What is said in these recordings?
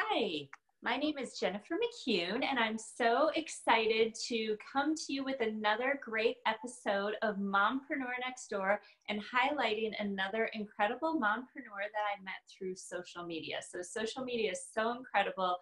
Hi, my name is Jennifer McCune, and I'm so excited to come to you with another great episode of Mompreneur Next Door and highlighting another incredible mompreneur that I met through social media. So social media is so incredible.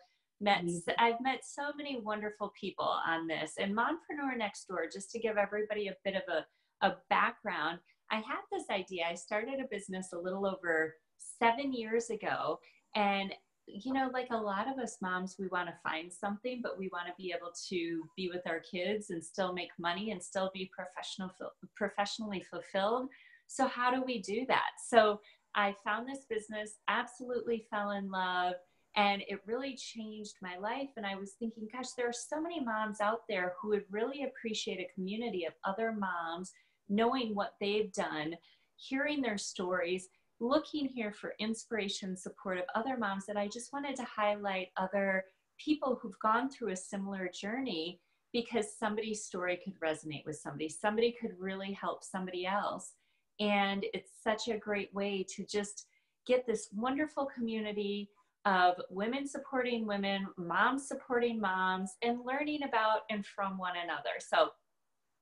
I've met so many wonderful people on this. And Mompreneur Next Door, just to give everybody a bit of a background, I had this idea. I started a business a little over 7 years ago, and you know, like a lot of us moms, we want to find something, but we want to be able to be with our kids and still make money and still be professionally fulfilled. So how do we do that? So I found this business, absolutely fell in love, and it really changed my life. And I was thinking, gosh, there are so many moms out there who would really appreciate a community of other moms, knowing what they've done, hearing their stories, looking here for inspiration, support of other moms, that I just wanted to highlight other people who've gone through a similar journey, because somebody's story could resonate with somebody. Somebody could really help somebody else. And it's such a great way to just get this wonderful community of women supporting women, moms supporting moms, and learning about and from one another. So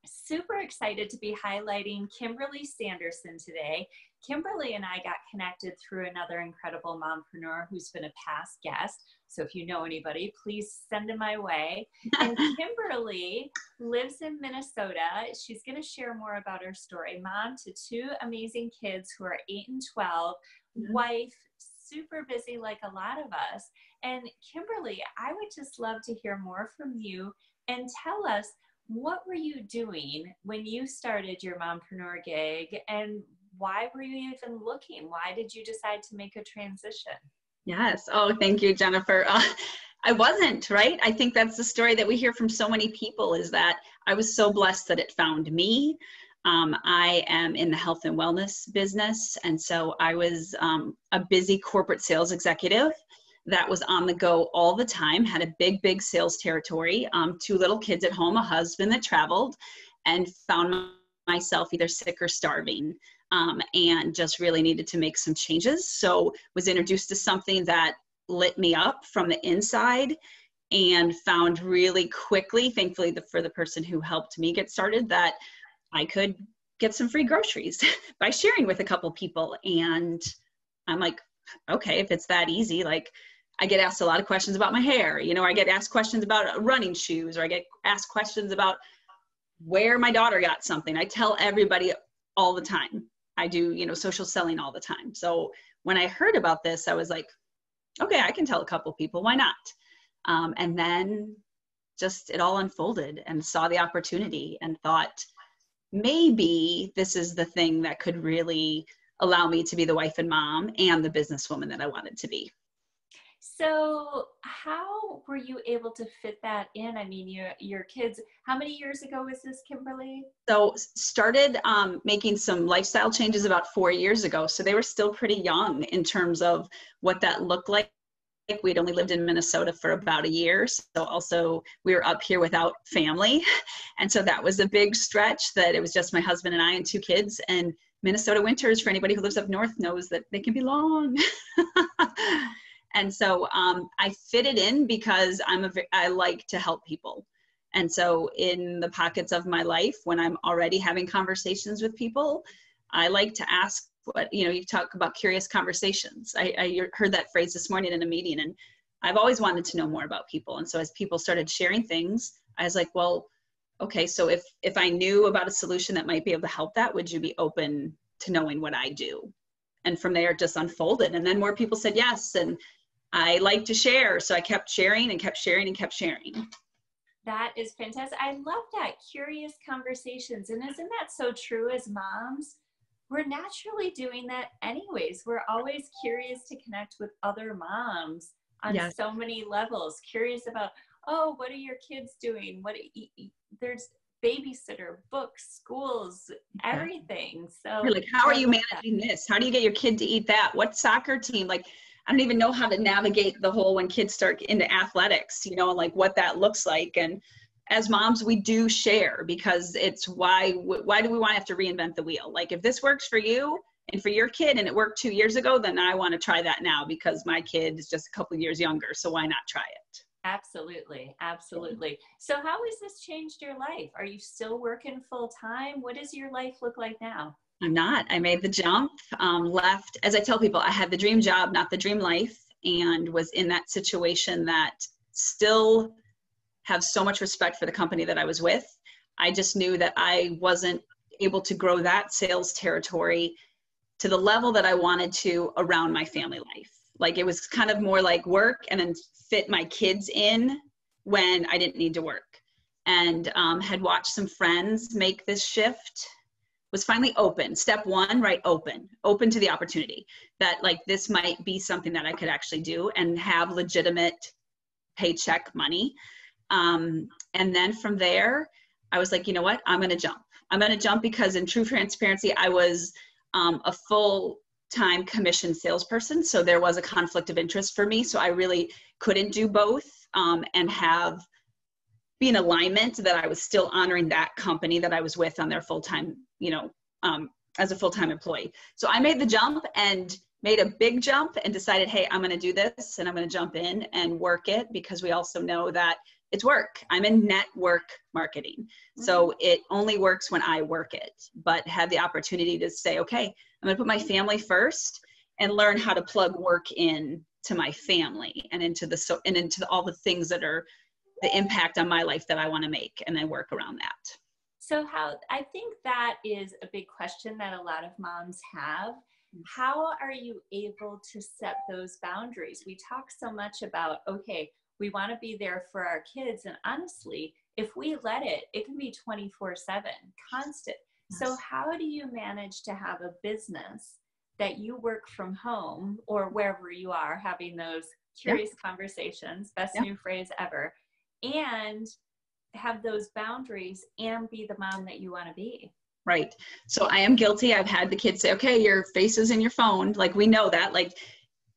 super excited to be highlighting Kimberly Sanderson today. Kimberly and I got connected through another incredible mompreneur who's been a past guest. So if you know anybody, please send them my way. And Kimberly lives in Minnesota. She's going to share more about her story. Mom to two amazing kids who are 8 and 12, wife, super busy like a lot of us. And Kimberly, I would just love to hear more from you and tell us, what were you doing when you started your mompreneur gig, and why were you even looking? Why did you decide to make a transition? Yes. Oh, thank you, Jennifer. I wasn't, right? I think that's the story that we hear from so many people, is that I was so blessed that it found me. I am in the health and wellness business. And so I was a busy corporate sales executive that was on the go all the time, had a big sales territory, 2 little kids at home, a husband that traveled, and found myself either sick or starving, and just really needed to make some changes. So was introduced to something that lit me up from the inside, and found really quickly, thankfully for the person who helped me get started, that I could get some free groceries by sharing with a couple people. And I'm like, okay, if it's that easy, like, I get asked a lot of questions about my hair. You know, I get asked questions about running shoes, or I get asked questions about where my daughter got something. I tell everybody all the time. I do, you know, social selling all the time. So when I heard about this, I was like, okay, I can tell a couple people, why not? And then just it all unfolded, and saw the opportunity and thought, maybe this is the thing that could really allow me to be the wife and mom and the businesswoman that I wanted to be. So how were you able to fit that in? I mean, your kids, how many years ago was this, Kimberly? So started making some lifestyle changes about 4 years ago. So they were still pretty young in terms of what that looked like. We'd only lived in Minnesota for about a year. So also we were up here without family. And so that was a big stretch, that it was just my husband and I and 2 kids. And Minnesota winters, for anybody who lives up north, knows that they can be long. And so I fit it in because I like to help people. And so in the pockets of my life, when I'm already having conversations with people, I like to ask you talk about curious conversations. I heard that phrase this morning in a meeting, and I've always wanted to know more about people. And so as people started sharing things, I was like, well, okay, so if I knew about a solution that might be able to help that, would you be open to knowing what I do? And from there, it just unfolded. And then more people said yes. And I like to share. So I kept sharing and kept sharing and kept sharing. That is fantastic. I love that. Curious conversations. And isn't that so true as moms? We're naturally doing that anyways. We're always curious to connect with other moms on so many levels. Curious about, oh, what are your kids doing? There's babysitter, books, schools, everything. So you're like, how are you managing this? How do you get your kid to eat that? What soccer team? Like, I don't even know how to navigate the whole, when kids start into athletics, you know, like what that looks like. And as moms, we do share, because it's why do we want to have to reinvent the wheel? Like, if this works for you, and for your kid and it worked 2 years ago, then I want to try that now because my kid is just a couple of years younger. So why not try it? Absolutely. Absolutely. So how has this changed your life? Are you still working full time? What does your life look like now? I'm not. I made the jump, left. As I tell people, I had the dream job, not the dream life, and was in that situation that still have so much respect for the company that I was with. I just knew that I wasn't able to grow that sales territory to the level that I wanted to around my family life. Like it was kind of more like work and then fit my kids in when I didn't need to work. And had watched some friends make this shift, was finally open. Step one, right? Open to the opportunity that like this might be something that I could actually do and have legitimate paycheck money. And then from there, I was like, you know what? I'm going to jump. I'm going to jump because in true transparency, I was a full-time commission salesperson. So there was a conflict of interest for me. So I really couldn't do both and be in alignment that I was still honoring that company that I was with on their full-time, as a full-time employee. So I made the jump and made a big jump and decided, hey, I'm going to do this and I'm going to jump in and work it because we also know that it's work. I'm in network marketing. Mm-hmm. So it only works when I work it, but had the opportunity to say, okay, I'm going to put my family first and learn how to plug work in to my family and into all the things that are the impact on my life that I want to make and then work around that. So I think that is a big question that a lot of moms have. How are you able to set those boundaries? We talk so much about, okay, we want to be there for our kids. And honestly, if we let it, it can be 24/7, constant. Yes. So how do you manage to have a business that you work from home or wherever you are having those curious conversations, best new phrase ever, and have those boundaries and be the mom that you want to be? Right. So I am guilty. I've had the kids say, okay, your face is in your phone. Like we know that, like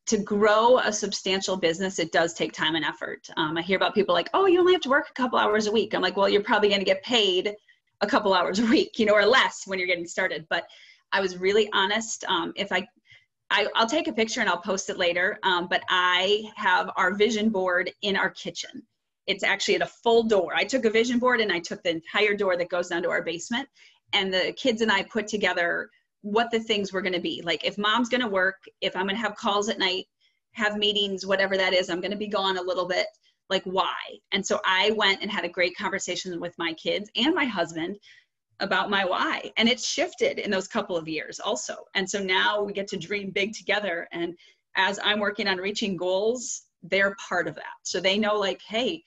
to grow a substantial business, it does take time and effort. I hear about people like, oh, you only have to work a couple hours a week. I'm like, well, you're probably going to get paid a couple hours a week, or less when you're getting started. But I was really honest. If I'll take a picture and I'll post it later. But I have our vision board in our kitchen. It's actually at a full door. I took a vision board and I took the entire door that goes down to our basement. And the kids and I put together what the things were going to be. Like if mom's going to work, if I'm going to have calls at night, have meetings, whatever that is, I'm going to be gone a little bit, like why? And so I went and had a great conversation with my kids and my husband about my why. And it's shifted in those couple of years also. And so now we get to dream big together. And as I'm working on reaching goals, they're part of that. So they know like, hey,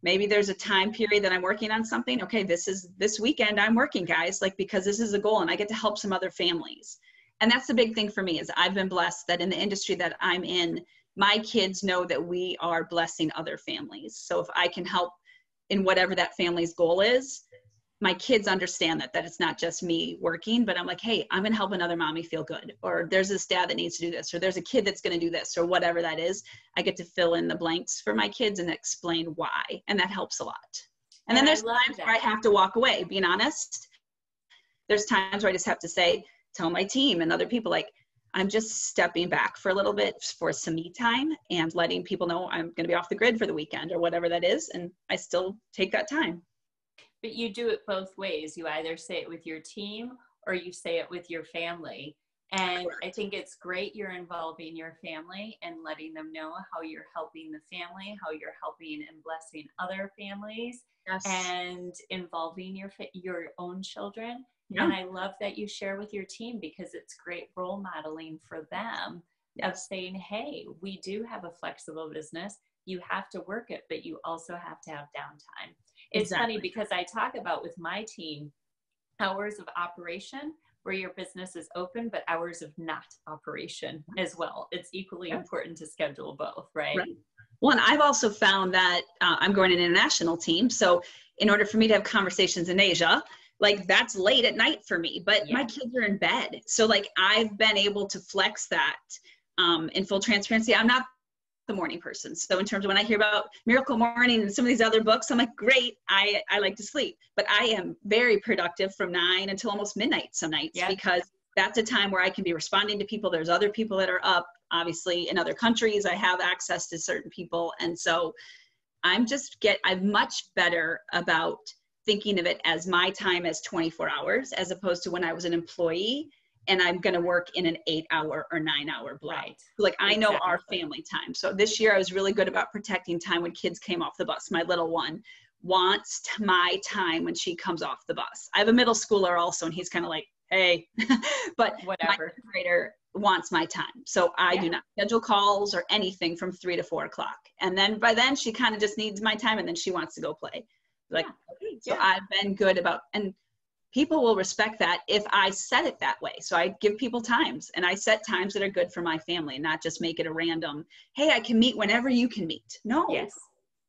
maybe there's a time period that I'm working on something. Okay, this weekend I'm working, guys, like because this is a goal and I get to help some other families. And that's the big thing for me is I've been blessed that in the industry that I'm in, my kids know that we are blessing other families. So if I can help in whatever that family's goal is, my kids understand that it's not just me working, but I'm like, hey, I'm going to help another mommy feel good. Or there's this dad that needs to do this, or there's a kid that's going to do this, or whatever that is. I get to fill in the blanks for my kids and explain why. And that helps a lot. And then there's times where I have to walk away, being honest. There's times where I just have to tell my team and other people, like, I'm just stepping back for a little bit for some me time and letting people know I'm going to be off the grid for the weekend or whatever that is. And I still take that time. But you do it both ways. You either say it with your team or you say it with your family. And I think it's great you're involving your family and letting them know how you're helping the family, how you're helping and blessing other families, and involving your own children. Yeah. And I love that you share with your team because it's great role modeling for them of saying, hey, we do have a flexible business. You have to work it, but you also have to have downtime. It's funny because I talk about with my team hours of operation where your business is open, but hours of not operation as well. It's equally important to schedule both, right? Well, and I've also found that I'm growing an international team. So in order for me to have conversations in Asia, like that's late at night for me, but my kids are in bed. So like I've been able to flex that in full transparency. I'm not the morning person. So in terms of when I hear about Miracle Morning and some of these other books, I'm like, great, I like to sleep. But I am very productive from 9 until almost midnight some nights because that's a time where I can be responding to people. There's other people that are up, obviously in other countries. I have access to certain people. And so I'm much better about thinking of it as my time as 24 hours, as opposed to when I was an employee and I'm going to work in an 8-hour or 9-hour block. Right. Like I know Exactly. our family time. So this year I was really good about protecting time when kids came off the bus. My little one wants my time when she comes off the bus. I have a middle schooler also, and he's kind of like, hey, but Whatever. my grader wants my time. So I do not schedule calls or anything from 3 to 4 o'clock. And then by then she kind of just needs my time, and then she wants to go play. Like, okay. So I've been good about, and people will respect that if I set it that way. So I give people times, and I set times that are good for my family, and not just make it a random, hey, I can meet whenever you can meet. No,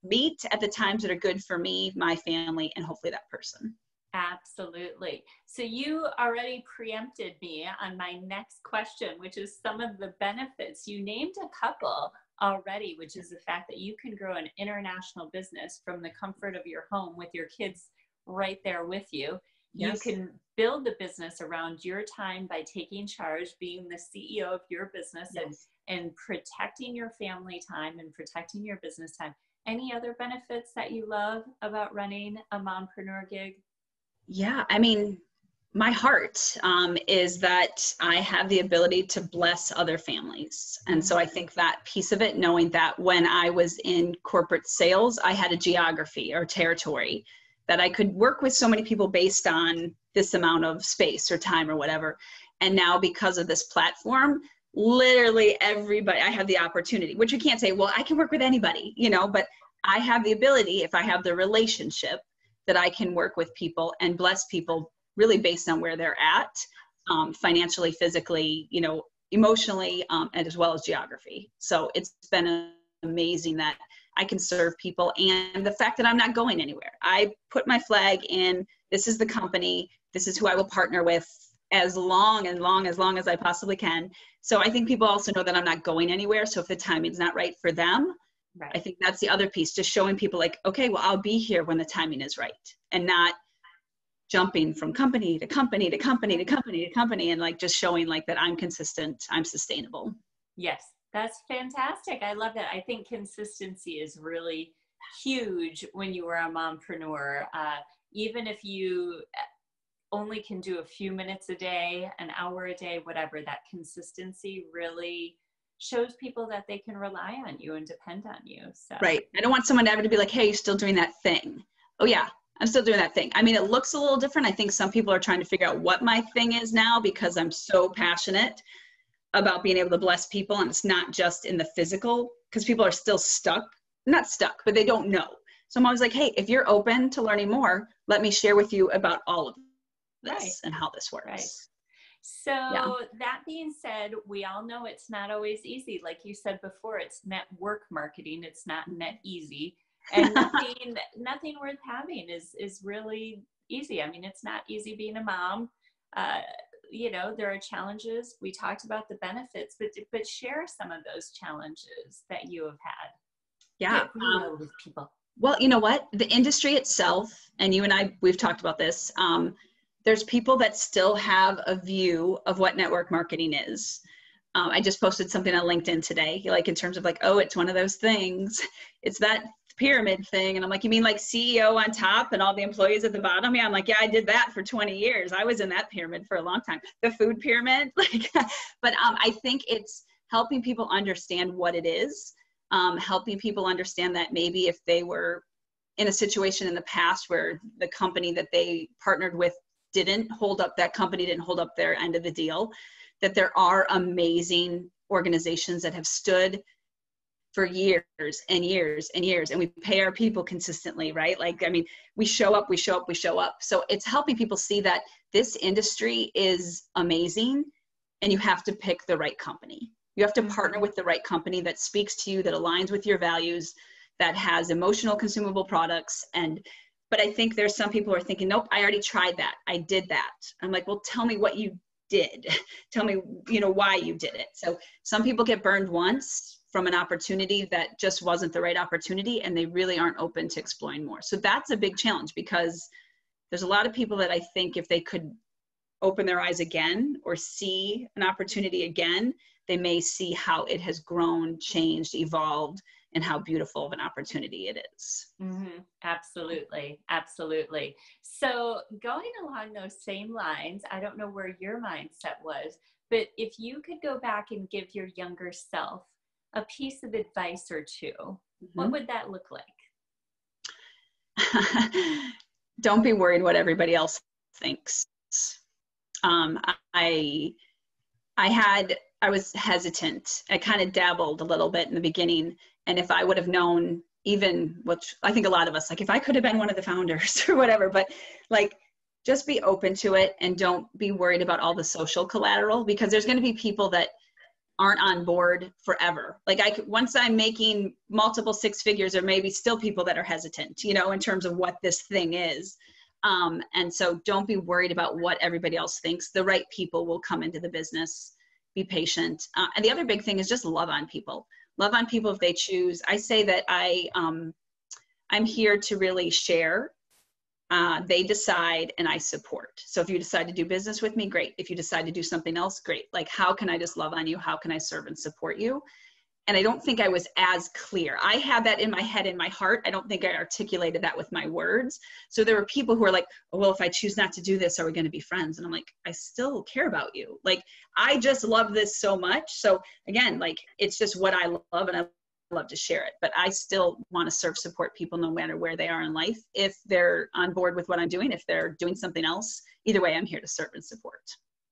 meet at the times that are good for me, my family, and hopefully that person. Absolutely. So you already preempted me on my next question, which is some of the benefits. You named a couple already, which is the fact that you can grow an international business from the comfort of your home with your kids right there with you. Yes. You can build the business around your time by taking charge, being the CEO of your business, and protecting your family time and protecting your business time. Any other benefits that you love about running a mompreneur gig? Yeah, I mean, my heart is that I have the ability to bless other families. And so I think that piece of it, knowing that when I was in corporate sales, I had a geography or territory that I could work with so many people based on this amount of space or time or whatever. And now because of this platform, literally everybody, I have the opportunity, which you can't say, well, I can work with anybody, but I have the ability, if I have the relationship, that I can work with people and bless people really based on where they're at, financially, physically, emotionally, and as well as geography. So it's been amazing that I can serve people, and the fact that I'm not going anywhere. I put my flag in, this is the company, this is who I will partner with as long as I possibly can. So I think people also know that I'm not going anywhere. So if the timing's not right for them, I think that's the other piece, just showing people like, okay, well, I'll be here when the timing is right, and not jumping from company to company to company to company to company, and like just showing like that I'm consistent, I'm sustainable. Yes, that's fantastic. I love that. I think consistency is really huge when you are a mompreneur. Even if you only can do a few minutes a day, an hour a day, whatever, that consistency really shows people that they can rely on you and depend on you. So right. I don't want someone ever to be like, hey, you're still doing that thing. Oh yeah, I'm still doing that thing. I mean, it looks a little different. I think some people are trying to figure out what my thing is now, because I'm so passionate about being able to bless people. And it's not just in the physical, because people are still not stuck, but they don't know. So I'm always like, hey, if you're open to learning more, let me share with you about all of this and how this works. Right. So that being said, we all know it's not always easy. Like you said before, it's network marketing. It's not net easy, and nothing worth having is really easy. I mean, it's not easy being a mom. There are challenges. We talked about the benefits, but share some of those challenges that you have had. Yeah. With people. Well, you know what? The industry itself, and you and I, we've talked about this. There's people that still have a view of what network marketing is. I just posted something on LinkedIn today, like in terms of like, oh, it's one of those things. It's that pyramid thing. And I'm like, you mean like CEO on top and all the employees at the bottom? Yeah, I'm like, yeah, I did that for 20 years. I was in that pyramid for a long time. The food pyramid. But I think it's helping people understand what it is, helping people understand that maybe if they were in a situation in the past where the company that they partnered with didn't hold up their end of the deal, that there are amazing organizations that have stood for years and years and years, and we pay our people consistently, right? Like, I mean, we show up. So it's helping people see that this industry is amazing, and you have to pick the right company. You have to partner with the right company that speaks to you, that aligns with your values, that has emotional consumable products. But I think there's some people who are thinking, nope, I already tried that. I did that. I'm like, well, tell me what you did. Tell me, why you did it. So some people get burned once from an opportunity that just wasn't the right opportunity, and they really aren't open to exploring more. So that's a big challenge, because there's a lot of people that I think if they could open their eyes again or see an opportunity again, they may see how it has grown, changed, evolved, and how beautiful of an opportunity it is. Mm-hmm. Absolutely. Absolutely. So going along those same lines, I don't know where your mindset was, but if you could go back and give your younger self a piece of advice or two, what would that look like? Don't be worried what everybody else thinks. I was hesitant. I kind of dabbled a little bit in the beginning. And if I would have known even, which I think a lot of us, like if I could have been one of the founders or whatever, but like, just be open to it and don't be worried about all the social collateral, because there's going to be people that aren't on board forever. Like once I'm making multiple six figures, there may be still people that are hesitant, you know, in terms of what this thing is. And so don't be worried about what everybody else thinks. The right people will come into the business. Be patient. And the other big thing is just love on people. Love on people if they choose. I say that I'm here to really share. They decide and I support. So if you decide to do business with me, great. If you decide to do something else, great. Like, how can I just love on you? How can I serve and support you? And I don't think I was as clear. I had that in my head, in my heart. I don't think I articulated that with my words. So there were people who are like, oh, well, if I choose not to do this, are we going to be friends? And I'm like, I still care about you. Like, I just love this so much. So again, like, it's just what I love and I love to share it. But I still want to serve, support people no matter where they are in life. If they're on board with what I'm doing, if they're doing something else, either way, I'm here to serve and support.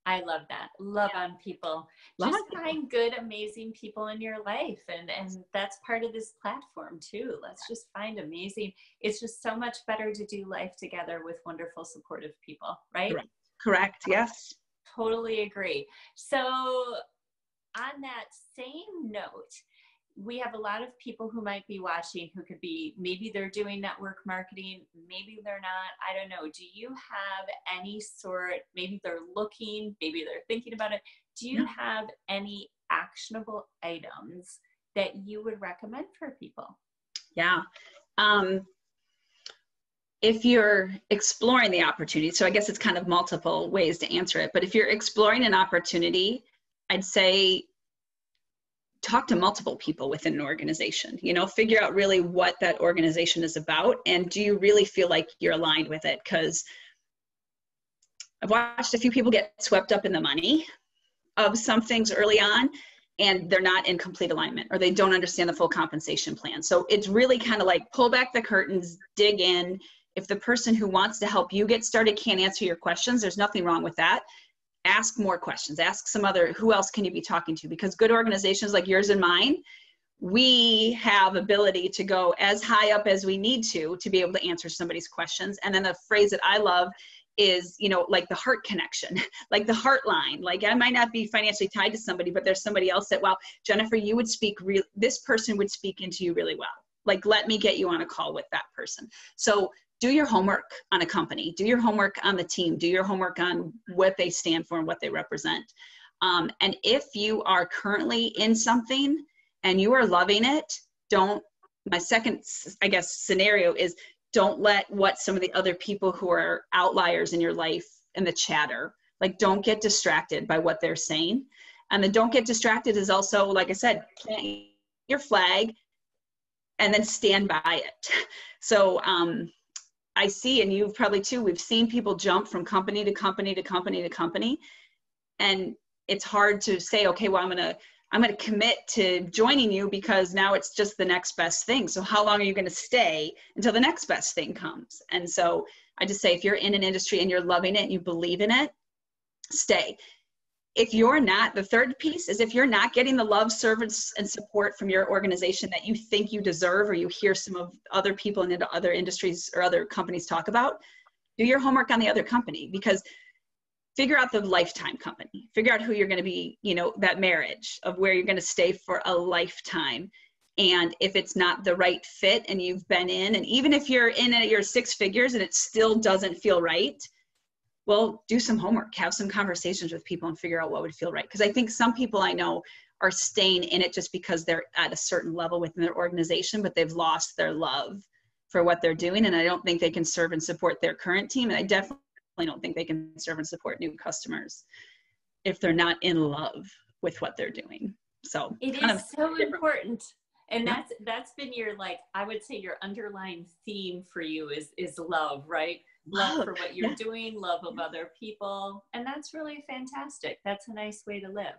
I love that. Love on people. Just find good, amazing people in your life. And that's part of this platform too. Let's just find amazing. It's just so much better to do life together with wonderful, supportive people, right? Correct. Yes. Totally agree. So on that same note, we have a lot of people who might be watching who could be, maybe they're doing network marketing, maybe they're not, I don't know. Do you have any sort, maybe they're looking, maybe they're thinking about it. Do you have any actionable items that you would recommend for people? Yeah. If you're exploring the opportunity, so I guess it's kind of multiple ways to answer it, but if you're exploring an opportunity, I'd say talk to multiple people within an organization, you know, figure out really what that organization is about. And do you really feel like you're aligned with it? Because I've watched a few people get swept up in the money of some things early on, and they're not in complete alignment, or they don't understand the full compensation plan. So it's really kind of like pull back the curtains, dig in. If the person who wants to help you get started can't answer your questions, there's nothing wrong with that. Ask more questions, ask some other, who else can you be talking to? Because good organizations like yours and mine, we have ability to go as high up as we need to be able to answer somebody's questions. And then the phrase that I love is, you know, like the heart connection, like the heart line. Like I might not be financially tied to somebody, but there's somebody else that, well, Jennifer, you would speak, this person would speak into you really well. Like, let me get you on a call with that person. So do your homework on a company, do your homework on the team, do your homework on what they stand for and what they represent. And if you are currently in something and you are loving it, my second, I guess, scenario is don't let what some of the other people who are outliers in your life and the chatter, like don't get distracted by what they're saying. And the don't get distracted is also, like I said, plant your flag and then stand by it. So, I see, and you've probably too, we've seen people jump from company to company to company to company. And it's hard to say, okay, well, I'm going to commit to joining you because now it's just the next best thing. So how long are you going to stay until the next best thing comes? And so I just say, if you're in an industry and you're loving it and you believe in it, stay. If you're not, the third piece is if you're not getting the love, service, and support from your organization that you think you deserve, or you hear some of other people in other industries or other companies talk about, do your homework on the other company, because figure out the lifetime company, figure out who you're going to be, you know, that marriage of where you're going to stay for a lifetime. And if it's not the right fit and you've been in, and even if you're in at your six figures and it still doesn't feel right, well, do some homework, have some conversations with people and figure out what would feel right. Because I think some people I know are staying in it just because they're at a certain level within their organization, but they've lost their love for what they're doing. And I don't think they can serve and support their current team. And I definitely don't think they can serve and support new customers if they're not in love with what they're doing. So it is so important. And that's been your, like, I would say your underlying theme for you is love, right? Love for what you're doing, love of other people. And that's really fantastic. That's a nice way to live.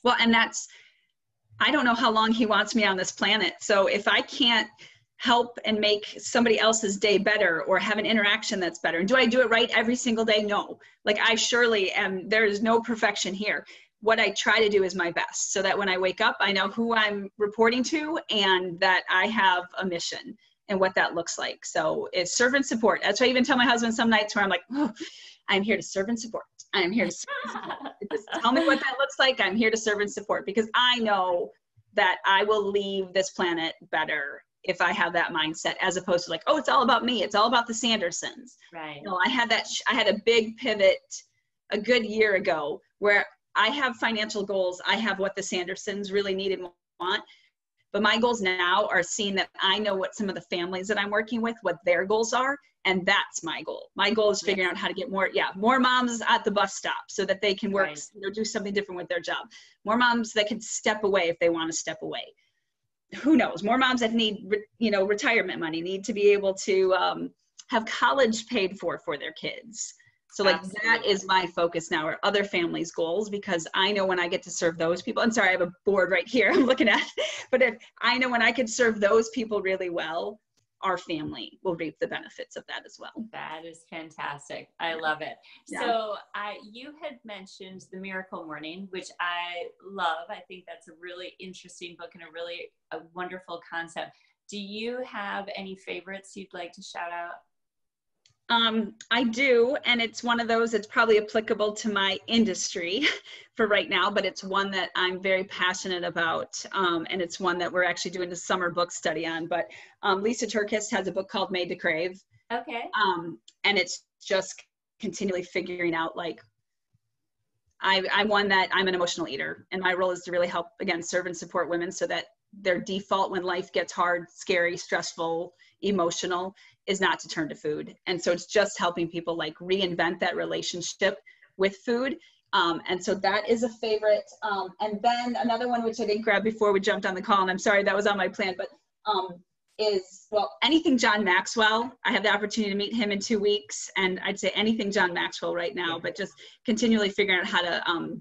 Well, and I don't know how long he wants me on this planet. So if I can't help and make somebody else's day better or have an interaction that's better, and do I do it right every single day? No. Like, I surely am, there is no perfection here. What I try to do is my best, so that when I wake up, I know who I'm reporting to and that I have a mission and what that looks like. So it's serve and support. That's why I even tell my husband some nights where I'm like, oh, I'm here to serve and support. I'm here to serve and support. Just tell me what that looks like. I'm here to serve and support, because I know that I will leave this planet better if I have that mindset, as opposed to like, oh, it's all about me. It's all about the Sandersons. Right. No, I had a big pivot a good year ago where I have financial goals. I have what the Sandersons really need and want. But my goals now are seeing that I know what some of the families that I'm working with, what their goals are. And that's my goal. My goal is figuring out how to get more moms at the bus stop so that they can work, do something different with their job. More moms that can step away if they want to step away. Who knows? More moms that need, retirement money, need to be able to have college paid for their kids. So like that is my focus now, or other families' goals, because I know when I get to serve those people, I'm sorry, I have a board right here I'm looking at, but if I know when I can serve those people really well, our family will reap the benefits of that as well. That is fantastic. I love it. Yeah. So you had mentioned The Miracle Morning, which I love. I think that's a really interesting book and a wonderful concept. Do you have any favorites you'd like to shout out? I do, and it's one of those that's probably applicable to my industry for right now, but it's one that I'm very passionate about, and it's one that we're actually doing a summer book study on. But Lisa Turkis has a book called Made to Crave. Okay. And it's just continually figuring out, like, I'm one that I'm an emotional eater, and my role is to really help, again, serve and support women so that their default when life gets hard, scary, stressful, emotional is not to turn to food. And so it's just helping people like reinvent that relationship with food. And so that is a favorite. And then another one, which I didn't grab before we jumped on the call, and I'm sorry, that was on my plan, but anything John Maxwell. I have the opportunity to meet him in 2 weeks, and I'd say anything John Maxwell right now, but just continually figuring out how to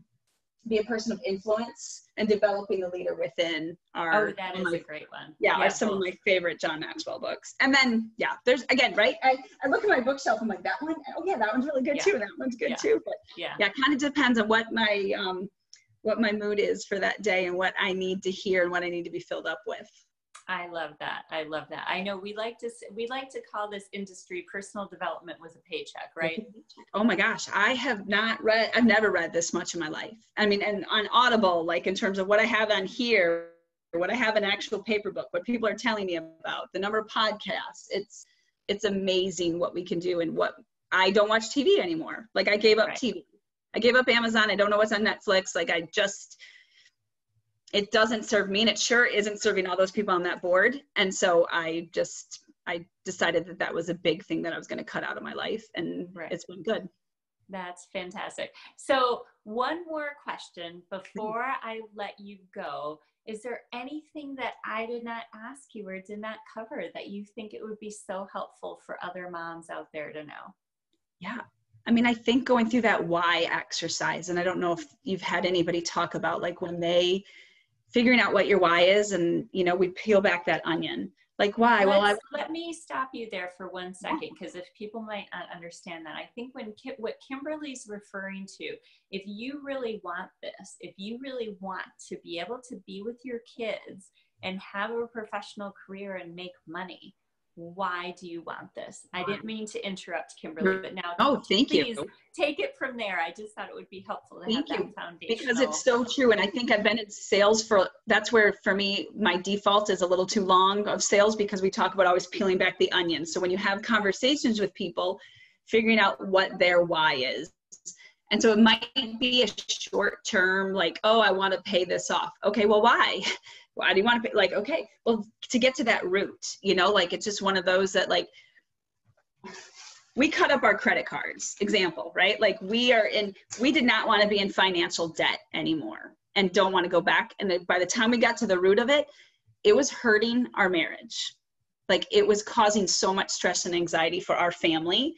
be a person of influence and developing the leader within our. Oh, that is a great one. Yeah, are some of my favorite John Maxwell books. And then, there's, again, right? I look at my bookshelf, I'm like, that one, oh yeah, that one's really good too. That one's good too. But it kind of depends on what my mood is for that day and what I need to hear and what I need to be filled up with. I love that. I love that. I know we like to call this industry personal development with a paycheck, right? Oh my gosh. I've never read this much in my life. I mean, and on Audible, like in terms of what I have on here, what I have in actual paper book, what people are telling me about, the number of podcasts, it's amazing what we can do. And what I don't watch TV anymore. Like I gave up TV. I gave up Amazon. I don't know what's on Netflix. Like it doesn't serve me, and it sure isn't serving all those people on that board. And so I decided that was a big thing that I was going to cut out of my life, and it's been good. That's fantastic. So one more question before I let you go. Is there anything that I did not ask you or did not cover that you think it would be so helpful for other moms out there to know? Yeah. I mean, I think going through that why exercise, and I don't know if you've had anybody talk about like when they figuring out what your why is, and we peel back that onion. Like why? Let me stop you there for 1 second, because if people might not understand that, I think what Kimberly's referring to, if you really want this, if you really want to be able to be with your kids and have a professional career and make money, why do you want this? I didn't mean to interrupt, Kimberly, but now thank please you. Take it from there. I just thought it would be helpful to have that foundation. Because it's so true. And I think I've been in sales that's where for me, my default is a little too long of sales, because we talk about always peeling back the onion. So when you have conversations with people, figuring out what their why is. And so it might be a short term, like, oh, I want to pay this off. Okay, well, why? Why do you want to pay? Like, okay, well, to get to that root, like, it's just one of those that, like, we cut up our credit cards, example, right? Like we did not want to be in financial debt anymore and don't want to go back. And then by the time we got to the root of it, it was hurting our marriage. Like it was causing so much stress and anxiety for our family.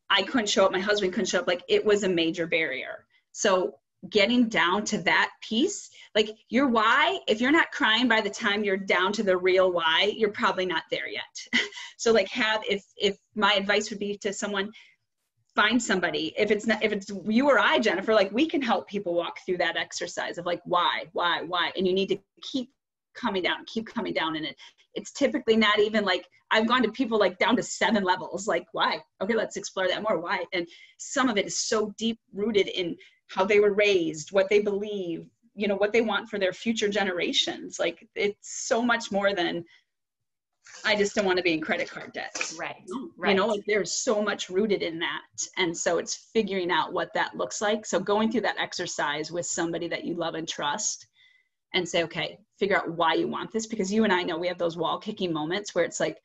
I couldn't show up. My husband couldn't show up. Like it was a major barrier. So getting down to that piece, like your why, if you're not crying by the time you're down to the real why, you're probably not there yet. So like if my advice would be to someone, find somebody, if it's you or I, Jennifer, like we can help people walk through that exercise of like, why, and you need to keep coming down. And it's typically not even like, I've gone to people like down to 7 levels, like why? Okay, let's explore that more. Why? And some of it is so deep rooted in how they were raised, what they believe, you know, what they want for their future generations. Like it's so much more than, I just don't want to be in credit card debt. Right. You know, like there's so much rooted in that. And so it's figuring out what that looks like. So going through that exercise with somebody that you love and trust and say, okay, figure out why you want this. Because you and I know we have those wall kicking moments where it's like,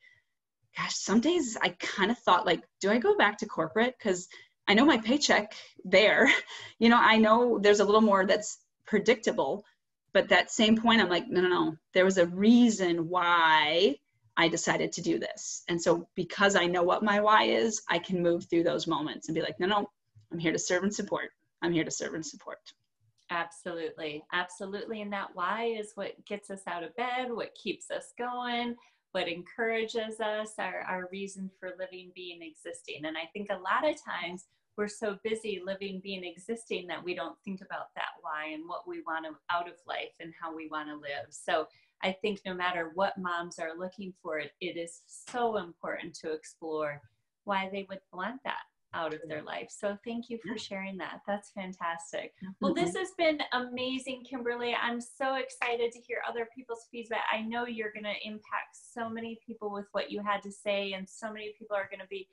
gosh, some days I kind of thought like, do I go back to corporate? Because I know my paycheck there, you know, I know there's a little more that's predictable, but that same point, I'm like, no, there was a reason why I decided to do this. And so because I know what my why is, I can move through those moments and be like, no, I'm here to serve and support. I'm here to serve and support. Absolutely. Absolutely. And that why is what gets us out of bed, what keeps us going, what encourages us, our reason for living, being, existing. And I think a lot of times we're so busy living, being, existing that we don't think about that why and what we want out of life and how we want to live. So I think no matter what moms are looking for, it is so important to explore why they would want that out of their life. So thank you for sharing that. That's fantastic. Well, this has been amazing, Kimberly. I'm so excited to hear other people's feedback. I know you're going to impact so many people with what you had to say, and so many people are going to be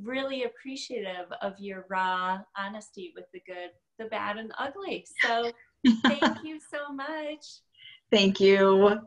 really appreciative of your raw honesty with the good, the bad, and ugly. So thank you so much. Thank you.